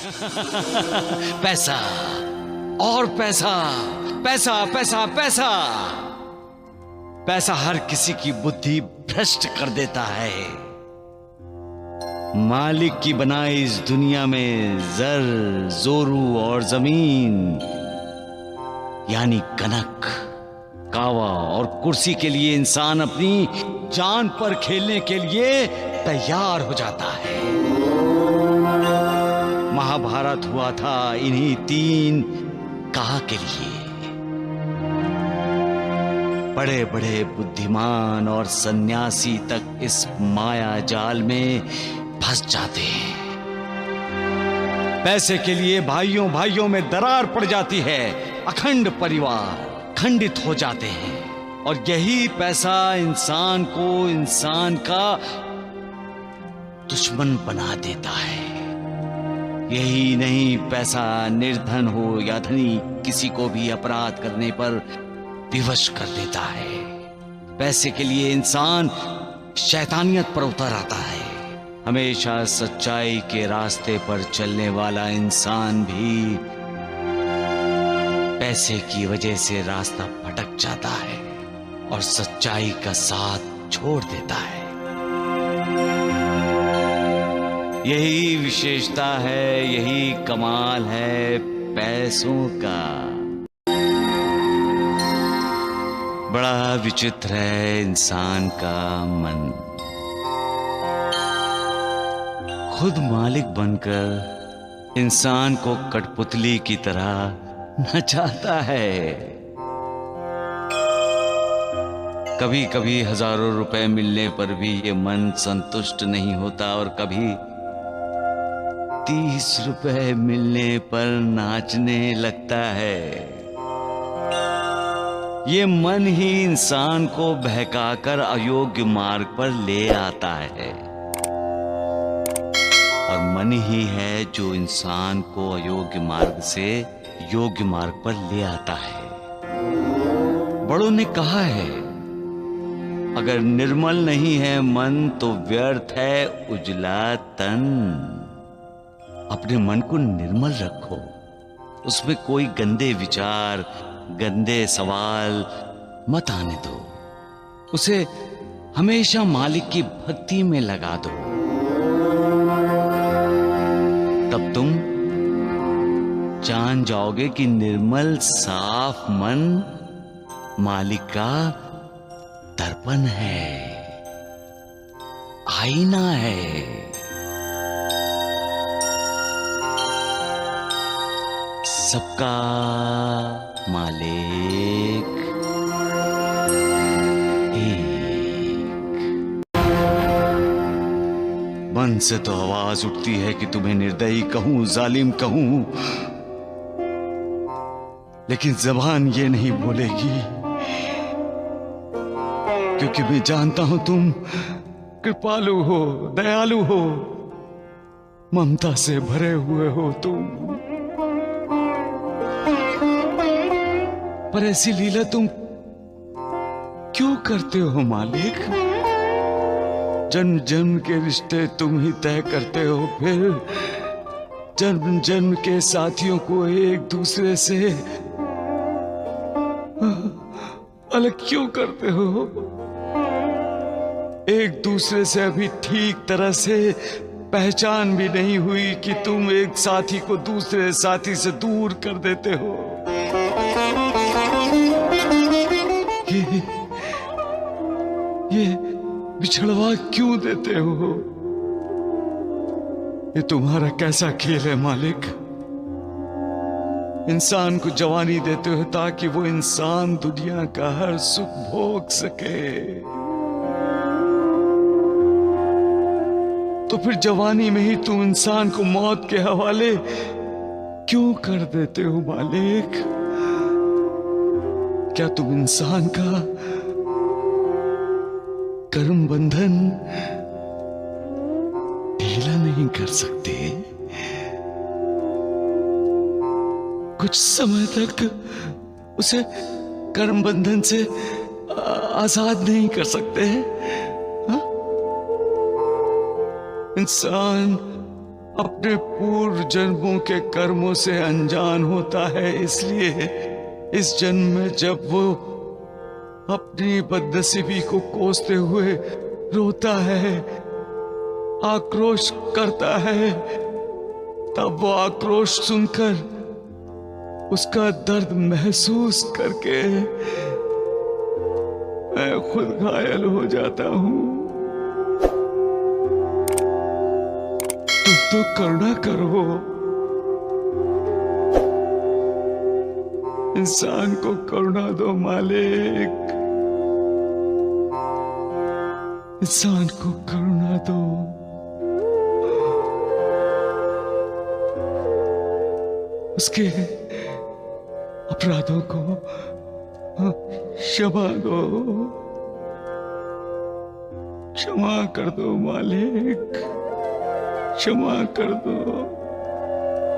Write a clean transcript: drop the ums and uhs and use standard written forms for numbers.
पैसा और पैसा, पैसा पैसा पैसा। पैसा हर किसी की बुद्धि भ्रष्ट कर देता है। मालिक की बनाई इस दुनिया में जर, जोरू और जमीन यानी कनक, कावा और कुर्सी के लिए इंसान अपनी जान पर खेलने के लिए तैयार हो जाता है। महाभारत हुआ था इन्हीं 3 काह के लिए। बड़े बड़े बुद्धिमान और सन्यासी तक इस माया जाल में फंस जाते हैं। पैसे के लिए भाइयों भाइयों में दरार पड़ जाती है, अखंड परिवार खंडित हो जाते हैं। और यही पैसा इंसान को इंसान का दुश्मन बना देता है। यही नहीं, पैसा निर्धन हो या धनी, किसी को भी अपराध करने पर विवश कर देता है। पैसे के लिए इंसान शैतानियत पर उतर आता है। हमेशा सच्चाई के रास्ते पर चलने वाला इंसान भी पैसे की वजह से रास्ता भटक जाता है और सच्चाई का साथ छोड़ देता है। यही विशेषता है, यही कमाल है पैसों का। बड़ा विचित्र है इंसान का मन। खुद मालिक बनकर इंसान को कठपुतली की तरह नचाता है। कभी कभी हजारों रुपए मिलने पर भी ये मन संतुष्ट नहीं होता और कभी 30 रुपए मिलने पर नाचने लगता है। ये मन ही इंसान को बहकाकर अयोग्य मार्ग पर ले आता है और मन ही है जो इंसान को अयोग्य मार्ग से योग्य मार्ग पर ले आता है। बड़ों ने कहा है, अगर निर्मल नहीं है मन तो व्यर्थ है उजला तन। अपने मन को निर्मल रखो, उसमें कोई गंदे विचार, गंदे सवाल मत आने दो। उसे हमेशा मालिक की भक्ति में लगा दो। तब तुम जान जाओगे कि निर्मल साफ मन मालिक का दर्पण है, आईना है। सबका मालिक एक। मन से तो आवाज उठती है कि तुम्हें निर्दयी कहूं, जालिम कहूं, लेकिन जबान ये नहीं बोलेगी, क्योंकि मैं जानता हूं तुम कृपालु हो, दयालु हो, ममता से भरे हुए हो तुम। पर ऐसी लीला तुम क्यों करते हो मालिक? जन्म जन्म के रिश्ते तुम ही तय करते हो, फिर जन्म जन्म के साथियों को एक दूसरे से अलग क्यों करते हो? एक दूसरे से अभी ठीक तरह से पहचान भी नहीं हुई कि तुम एक साथी को दूसरे साथी से दूर कर देते हो। ये बिछड़वा क्यों देते हो? ये तुम्हारा कैसा खेल है मालिक? इंसान को जवानी देते हो ताकि वो इंसान दुनिया का हर सुख भोग सके, तो फिर जवानी में ही तुम इंसान को मौत के हवाले क्यों कर देते हो मालिक? क्या तुम इंसान का कर्म बंधन ढीला नहीं कर सकते? कुछ समय तक उसे कर्म बंधन से आजाद नहीं कर सकते? हा? इंसान अपने पूर्व जन्मों के कर्मों से अनजान होता है, इसलिए इस जन्म में जब वो अपनी बदनसीबी को कोसते हुए रोता है, आक्रोश करता है, तब वो आक्रोश सुनकर उसका दर्द महसूस करके मैं खुद घायल हो जाता हूं। तुम तो करुणा करो, इंसान को करुणा दो मालिक, इंसान को करुणा दो। उसके अपराधों को क्षमा दो, क्षमा कर दो मालिक, क्षमा कर दो।